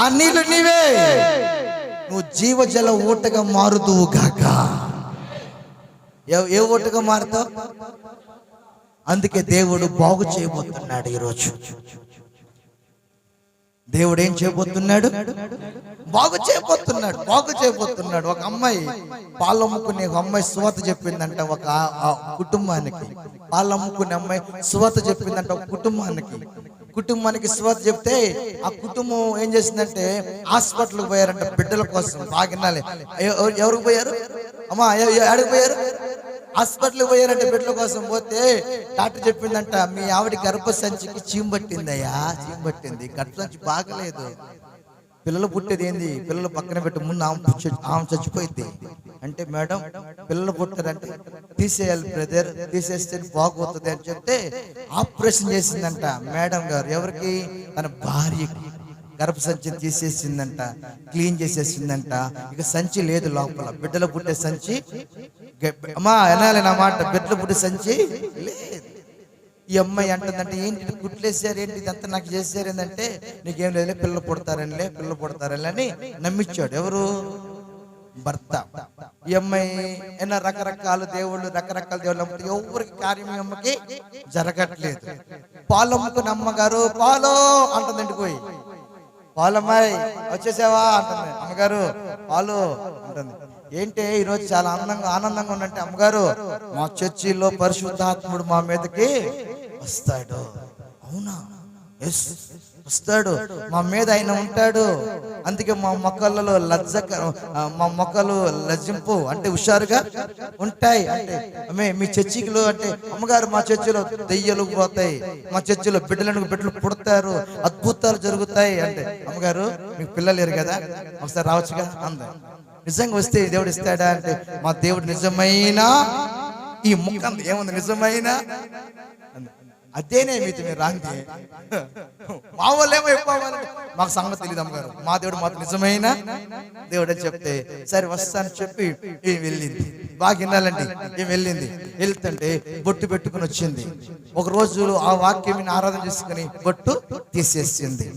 Speaker 1: ఆ నీళ్ళు నీవే. నువ్వు జీవజల ఊటగా మారుదువు గాక. ఏ ఊటగా మారుతావు? అందుకే దేవుడు బాగు చేయబోతున్నాడు ఈరోజు. దేవుడు ఏం చేయబోతున్నాడు? బాగు చేయబోతున్నాడు, బాగు చేయబోతున్నాడు. ఒక అమ్మాయి పాలు అమ్ముకునే అమ్మాయి సువార్త చెప్పిందంట ఒక కుటుంబానికి. పాలు అమ్ముకునే అమ్మాయి సువార్త చెప్పిందంట ఒక కుటుంబానికి సువార్త చెప్తే ఆ కుటుంబం ఏం చేసిందంటే హాస్పిటల్కి పోయారంట బిడ్డల కోసం. బాగినాలి. ఎవరికి పోయారు అమ్మా? ఎక్కడికి పోయారు? హాస్పిటల్కి పోయారంటే బిడ్డల కోసం. పోతే డాక్టర్ చెప్పిందంట, మీ ఆవిడ గర్భసంచికి చీము పట్టిందయ్యా, చీము పట్టింది, గర్భసంచి బాగలేదు, పిల్లలు పుట్టేది ఏంది, పిల్లలు పక్కన పెట్టి ముందు ఆమె చచ్చిపోయింది అంటే, మేడం పిల్లలు పుట్టారంటే తీసేయాలి బ్రదర్, తీసేస్తే బాగోతుంది అని చెప్తే ఆపరేషన్ చేసిందంట మేడం గారు. ఎవరికి? తన భార్యకి. గర్భసంచిని తీసేసిందంట, క్లీన్ చేసేసిందంట. ఇక సంచి లేదు లోపల, బిడ్డలు పుట్టే సంచి. అమ్మా వినాలి నా మాట, బిడ్డలు పుట్టే సంచి లేదు. ఈ అమ్మాయి అంటుందంటే, ఏంటి కుట్లేసారు, ఏంటి ఇదంతా నాకు చేశారు ఏంటంటే, నీకేం లేదు, పిల్లలు పుడతారని అని నమ్మించాడు. ఎవరు? భర్త. ఈ అమ్మాయి ఏనా రకరకాల దేవుళ్ళు నమ్ముతారు, ఎవరికి కార్యం ఈ అమ్మకి జరగట్లేదు. పాలు అమ్ముకుని అమ్మగారు పాలు అంటుందండి, పోయి పాలమ్మాయి వచ్చేసావా అంటుంది. అమ్మగారు పాలు అంటుంది. ఏంటి ఈరోజు చాలా ఆనందంగా ఉందంటే, అమ్మగారు మా చర్చిలో పరిశుద్ధాత్ముడు మా మీదకి వస్తాడు. అవునా? ఎస్ వస్తాడు, మా మీద ఆయన ఉంటాడు. అందుకే మా మొక్కలలో మా మొక్కలు లజ్జింపు అంటే హుషారుగా ఉంటాయి అంటే, మీ చర్చిలో అంటే, అమ్మగారు మా చర్చిలో దెయ్యాలు పోతాయి, మా చర్చిలో బిడ్డలు పుడతారు, అద్భుతాలు జరుగుతాయి అంటే, అమ్మగారు మీకు పిల్లలు లేరు కదా, ఒకసారి రావచ్చుగా అంది. నిజంగా వస్తే దేవుడు ఇస్తాడా అంటే, మా దేవుడు నిజమైన ఈ ముఖం ఏముంది, నిజమైన అదేనే మీతో మీరు రాంది. మా వాళ్ళేమో ఎక్కువ మాకు సంగతి తెలియదు అమ్మగారు, మా దేవుడు మాకు నిజమైన దేవుడు అని చెప్తే, సరే వస్తాను చెప్పి ఏం వెళ్ళింది. బాగా వినాలండి. ఏం వెళ్ళింది, వెళ్తుంటే బొట్టు పెట్టుకుని వచ్చింది. ఒక రోజు ఆ వాక్యం ఆరాధన చేసుకుని బొట్టు తీసేసింది.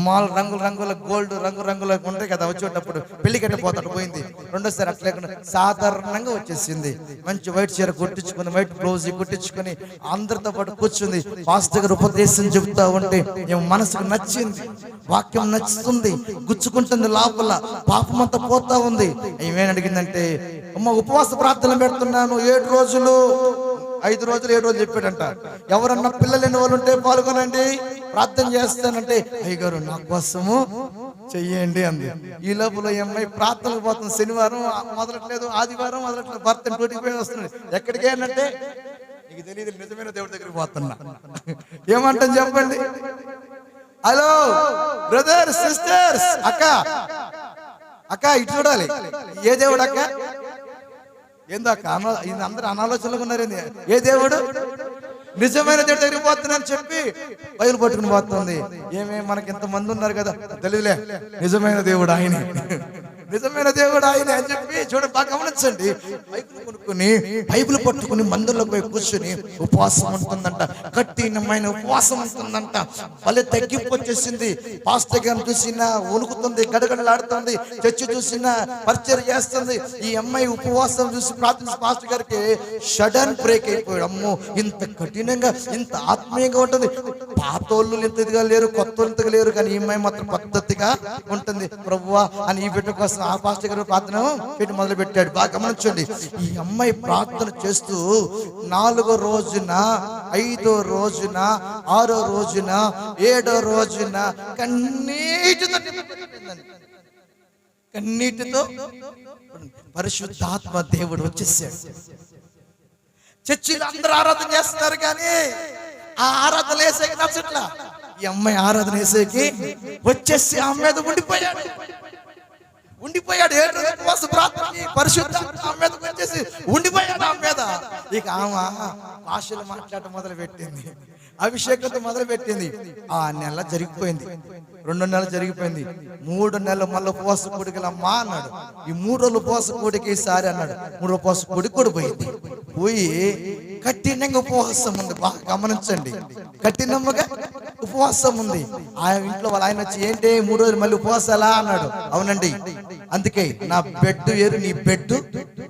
Speaker 1: మాల్ రంగుల గోల్డ్ రంగుల ఉంటాయి కదా, వచ్చేటప్పుడు పెళ్లి కట్టిపోతాడు పోయింది. రెండోసారి అట్లా సాధారణంగా వచ్చేసింది. మంచి వైట్ చీర కుట్టించుకుని, వైట్ బ్లౌజ్ కుట్టించుకుని అందరితో పాటు కూర్చుంది. పాస్టర్ గారు ఉపదేశం చెబుతా ఉంటే ఏమో మనసుకు నచ్చింది, వాక్యం నచ్చుతుంది, గుచ్చుకుంటుంది లోపల, పాపం అంతా పోతా ఉంది. ఏమేం అడిగిందంటే, అమ్మ ఉపవాస ప్రార్థనలు పెడుతున్నాను 7 రోజులు 5 రోజులు 7 రోజులు చెప్పాడంట. ఎవరన్నా పిల్లలు లేని వాళ్ళు ఉంటే పాల్గొనండి. ప్రార్థన చేస్తానంటే అయ్యగారు నా కోసము చెయ్యండి అంది. ఈ లోపల ఈ అమ్మాయి ప్రార్థనలు పోతుంది. శనివారం మొదలట్లేదు, ఆదివారం మొదలట్లేదు, భర్త డ్యూటీకి పోయి వస్తున్నాడు. ఎక్కడికి అంటే నీకు తెలియదు, నిజమైన దేవుడి దగ్గరికి పోతున్నా. ఏమంటాం చెప్పండి? హలో బ్రదర్ సిస్టర్స్, అక్క అక్క ఇటు చూడాలి. ఏ దేవుడు అక్క? ఏందో అక్క అందరూ అనాలోచనలు ఉన్నారేంది? ఏ దేవుడు? నిజమైన దేవుడి దగ్గరికి పోతున్నాను చెప్పి బయలు పట్టుకుని పోతుంది. మనకి ఇంతమంది ఉన్నారు కదా, తెలియలే నిజమైన దేవుడు ఆయన, నిజమైన దేవుడు ఆయన అని చెప్పి చూడండి, బాగా గమనించండి. బైబిల్ కొనుక్కుని బైబిల్ పట్టుకుని మందిరంలోకి పోయి కూర్చుని ఉపవాసం ఉంటుందంట, కఠినమైన ఉపవాసం ఉంటుందంట. భలే తగ్గింపు వచ్చేసింది. పాస్టర్ గారిని చూసినా వణుకుతుంది, గడగడలాడుతుంది. చర్చి చూసినా పరిచయం చేస్తుంది. ఈ అమ్మాయి ఉపవాసం చూసి ప్రార్థన పాస్టర్ గారికి సడన్ బ్రేక్ అయిపోయాడు. అమ్మో, ఇంత కఠినంగా ఇంత ఆత్మీయంగా ఉంటుంది. పాతోళ్ళు ఇంత ఇదిగా లేరు, కొత్త ఇంతగా లేరు, కానీ ఈ అమ్మాయి మాత్రం పద్ధతిగా ఉంటుంది. ప్రభువా అని ఈ బిడ్డ కోసం ఆ పాస్టర్ గారు ప్రార్థన పెట్టి మొదలు పెట్టాడు. బాగా గమనించండి. ఈ అమ్మాయి ప్రార్థన చేస్తూ 4వ రోజున, 5వ రోజున, 6వ రోజున, 7వ రోజున కన్నీటితో పరిశుద్ధాత్మ దేవుడు వచ్చేసాడు. చర్చిలో అందరూ ఆరాధన చేస్తున్నారు, కానీ ఆ ఆరాధన వేసేకి నచ్చట్లా. ఈ అమ్మాయి ఆరాధన వేసేకి వచ్చేసి ఆమె మీద ఉండిపోయాడు. 7 రోజులు ప్రార్థనకి పరిశుద్ధ ఆమె మీద వచ్చేసి ఉండిపోయాడు. ఆమె మీద ఇక ఆమె భాషలు మాట్లాడటం మొదలు పెట్టింది, అభిషేకంతో మొదలు పెట్టింది. ఆ నెల జరిగిపోయింది, 2 నెలలు జరిగిపోయింది. 3 నెలలు మళ్ళీ ఉపవాస కూడికి అమ్మా అన్నాడు. ఈ 3 రోజులు ఉపవాస కూడికి ఈసారి అన్నాడు. 3 ఉపవాస కూడికి కూడా పోయింది. పోయి కఠినంగా ఉపవాసం ఉంది. బాగా గమనించండి, కఠినంగా ఉపవాసం ఉంది. ఆ ఇంట్లో వాళ్ళ ఆయన వచ్చి ఏంటి 3 రోజులు మళ్ళీ ఉపవాసాలా అన్నాడు. అవునండి, అందుకే నా బెడ్ వేరు, నీ బెడ్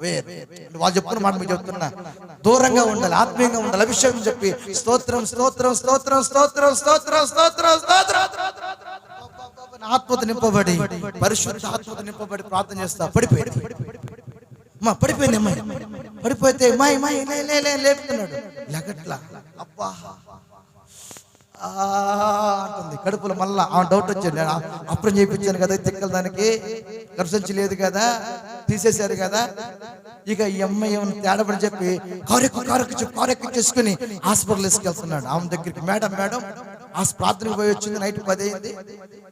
Speaker 1: వేరు. వాళ్ళు చెప్తున్న మాట మీకు చెప్తున్నా, దూరంగా ఉండాలి, ఆత్మీయంగా ఉండాలి. అభిషేకం చెప్పి స్తోత్రం స్తోత్రం స్తోత్రం స్తోత్రం స్తోత్రం స్తోత్రం స్తోత్రం ఆత్మత నింపబడి, పరిశుద్ధ ఆత్మత నింపబడి ప్రార్థన చేస్తా పడిపోయింది. పడిపోయింది అమ్మాయి. పడిపోతే లేపుతున్నాడు, లెగట్లా. అబ్బా అంటుంది కడుపులో. మళ్ళా ఆ డౌట్ వచ్చింది. అప్పుడు చేయించాను కదా, తిక్కల దానికి గర్భసంచి లేదు కదా, తీసేశారు కదా. ఇక ఈ అమ్మాయి ఏమైనా తేడాపడి చెప్పి కారెక్కి చేసుకుని హాస్పిటల్ తీసుకెళ్తున్నాడు ఆమె దగ్గరికి. మేడం ఆ ప్రార్థనకు పోయి వచ్చింది, నైట్ 10 అయింది,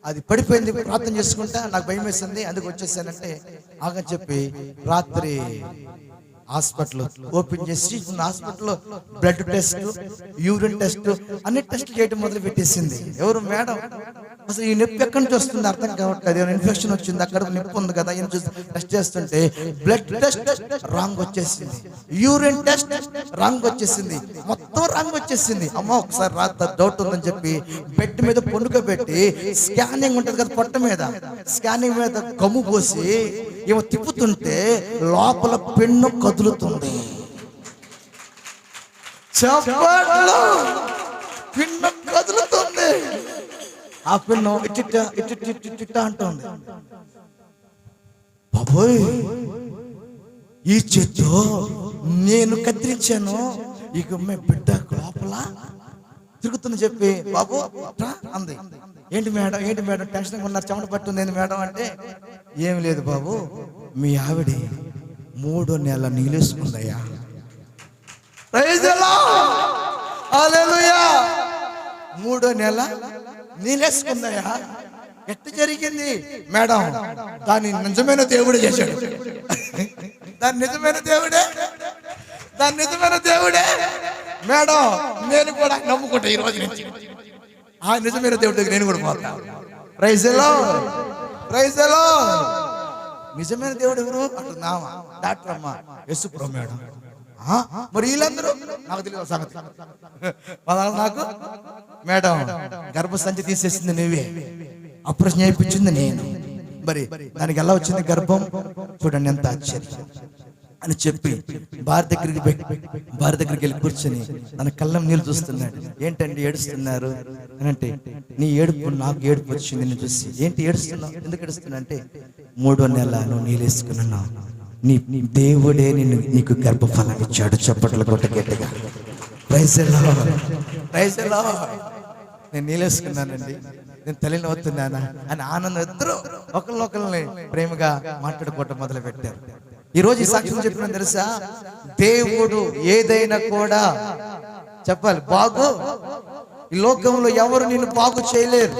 Speaker 1: అది పడిపోయింది. ప్రార్థన చేసుకుంటా నాకు భయం వేసింది, అందుకు వచ్చేసానంటే ఆగని చెప్పి రాత్రి హాస్పిటల్ ఓపెన్ చేసి హాస్పిటల్లో బ్లడ్ టెస్ట్, యూరిన్ టెస్ట్, అన్ని టెస్ట్లు చేయడం మొదలు పెట్టేసింది. ఎవరు? మేడం. అసలు ఈ నొప్పి ఎక్కడి నుంచి వస్తుంది అర్థం కావట్లేదు. ఏమైనా ఇన్ఫెక్షన్ వచ్చింది, అక్కడ నొప్పి ఉంది కదా, ఏం చూసి టెస్ట్ చేస్తుంటే బ్లడ్ టెస్ట్ రాంగ్ వచ్చేసింది, యూరిన్ టెస్ట్ రాంగ్ వచ్చేసింది, మొత్తం రాంగ్ వచ్చేసింది. అమ్మ ఒకసారి రాత్రి డౌట్ ఉందని చెప్పి బెడ్ మీద పొండుకోబెట్టి స్కానింగ్ ఉంటుంది కదా పొట్ట మీద, స్కానింగ్ మీద గమ్ము పోసి ఏమో తిప్పుతుంటే లోపల పెన్ను కదులుతుంది. పిన్ను కదులుతుంది. ఆ పిన్ను ఇట్ట అంటుంది. బాబోయ్, ఈ చేత్తో నేను కత్తిరించాను, ఇక బిడ్డ లోపల తిరుగుతుంది చెప్పి బాబు అంది. ఏంటి మేడం టెన్షన్ ఉన్నారు, చెమట పట్టుంది ఏంది మేడం అంటే, ఏమి లేదు బాబు, మీ ఆవిడ 3వ నెల నీళ్ళేసుకుందయ్యా. ప్రైజ్ ది లార్డ్, హల్లెలూయా. 3వ నెల నీళ్ళేసుకుందయ్యా. ఎట్లా జరిగింది మేడం? దాన్ని నిజమైన దేవుడే చేశాడు. దాని నిజమైన దేవుడే మేడం. నేను కూడా నమ్ముకుంటా ఈ రోజు నుంచి, ఆ నిజమైన దేవుడి దగ్గర నేను కూడా పోతా. Praise the lord, praise the lord. నిజమైన దేవుడు ఎవరు అంటున్నావా? డాక్టర్ అమ్మ యేసుప్రభు మేడం. మరి వీళ్ళందరూ నాకు తెలియదు సంగతి. నాకు మేడం గర్భసంచి తీసేసింది నువ్వే, ఆపరేషన్ చేయించింది నేను, మరి దానికి ఎలా వచ్చింది గర్భం చూడండి, ఎంత ఆశ్చర్యం అని చెప్పి భార్య దగ్గరికి వెళ్ళి కూర్చొని తన కళ్ళం నీళ్ళు చూస్తున్నాడు. ఏంటండి ఏడుస్తున్నారు అని అంటే, నీ ఏడుపు నాకు ఏడుపు వచ్చింది నేను చూసి. ఏంటి ఏడుస్తున్నావు, ఎందుకు ఏడుస్తున్నా అంటే, 3వ నెల నువ్వు నీళ్ళు వేసుకున్నావు, నీ దేవుడే నీకు గర్భఫలం ఇచ్చాడు. చప్పట్లు కొట్ట గట్టిగా. Praise the lord, praise the lord. నేను నీళ్ళేసుకున్నానండి, నేను తల్లిని అవుతున్నానా అని ఆనందం ఇద్దరు ఒకరిని ప్రేమగా మాట్లాడుకోవటం మొదలు పెట్టారు. ఈ రోజు ఈ సాక్ష్యం చెప్పిన తెలుసా, దేవుడు ఏదైనా కూడా చెప్పాలి బాగు. ఈ లోకంలో ఎవరు నిన్ను బాగు చేయలేరు.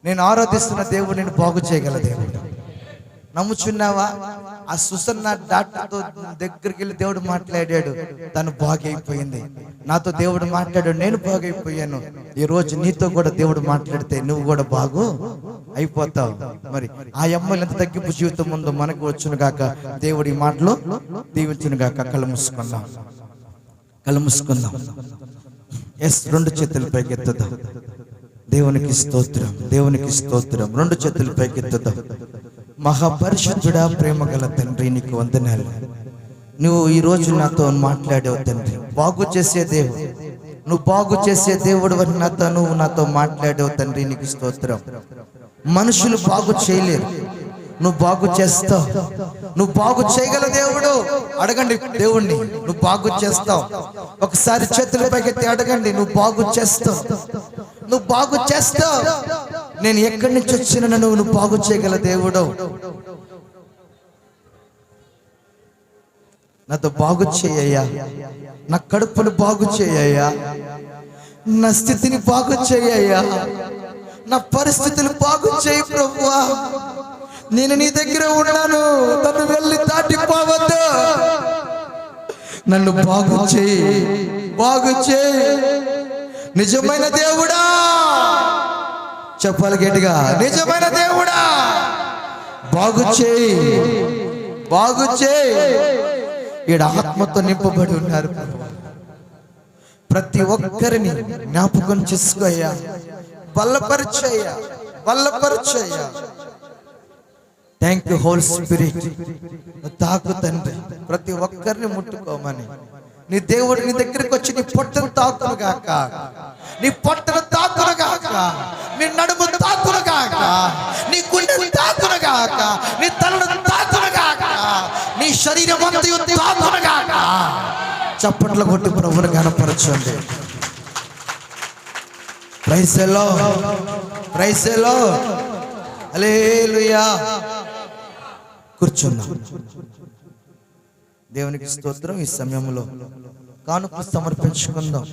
Speaker 1: నేను ఆరాధిస్తున్న దేవుడు నేను బాగు చేయగల దేవుడు. నమ్ముచున్నావా? ఆ సుసన్న డాక్టర్తో దగ్గరికి వెళ్ళి దేవుడు మాట్లాడాడు, తను బాగైపోయింది. నాతో దేవుడు మాట్లాడాడు, నేను బాగైపోయాను. ఈ రోజు నీతో కూడా దేవుడు మాట్లాడితే నువ్వు కూడా బాగు అయిపోతావు. మరి ఆ అమ్మాయిలు ఎంత తగ్గింపు జీవితం ఉందో మనకు వచ్చును గాక. దేవుడి ఈ మాటలు దీవించును గాక. కళ్ళు మూసుకుందాం, కళ్ళు మూసుకుందాం. ఎస్, రెండు చేతులు పైకెత్తుదాం. దేవునికి స్తోత్రం, దేవునికి స్తోత్రం. రెండు చేతులు పైకెత్తుదాం. మహాపరిశుద్ధుడా, ప్రేమ గల తండ్రి, నీకు వందనాలు. నువ్వు ఈ రోజు నాతో మాట్లాడావు తండ్రి. బాగు చేసే దేవుడు, నువ్వు బాగు చేసే దేవుడు అని నువ్వు నాతో మాట్లాడావు తండ్రి, నీకు స్తోత్రం. మనుషులు బాగు చేయలేరు, నువ్వు బాగు చేస్తావు. నువ్వు బాగు చేయగల దేవుడు. అడగండి దేవుణ్ణి, నువ్వు బాగు చేస్తావు. ఒకసారి చేతుల పైకెత్తి అడగండి, నువ్వు బాగు చేస్తావు, నువ్వు బాగు చేస్తావు. నేను ఎక్కడి నుంచి వచ్చిన నువ్వు బాగు చేయగల దేవుడు. నాతో బాగు చేయయ్యా, నా కడుపును బాగు చేయయ్యా, నా స్థితిని బాగు చేయయ్యా, నా పరిస్థితులు బాగు చేయి ప్రభువా. నేను నీ దగ్గర ఉన్నాను, నన్ను వెళ్ళి దాటిపోవద్దు. నన్ను బాగు చేయి, బాగు చేయి. నిజమైన దేవుడా, చెప్పాలి గట్టిగా, నిజమైన దేవుడా బాగు చేయి, బాగు చేయి. ఈడ ఆత్మతో నింపబడి ఉన్నారు. ప్రతి ఒక్కరిని జ్ఞాపకం చేసుకోయ్యా, బలపరచయ్యా, బలపరచయ్యా. Thank you holy spirit. తాకు తండ్రి, ప్రతి ఒక్కరిని ముట్టుకోమని. నీ దేవుడు నీ దగ్గరికి వచ్చి నీ పొట్టను తాకును గాక, నీ పొట్టను తాకును గాక, నీ నడుము తాకును గాక, నీ గుండెను తాకును గాక, నీ తలను తాకును గాక, నీ శరీరం అంతయు తాకును గాక. చప్పట్లు కొట్టి ప్రభువుని కనపరచండి. Praise the lord, praise the lord, hallelujah. కూర్చున్నాం. దేవునికి స్తోత్రం. ఈ సమయంలో కానుక సమర్పించుకుందాం.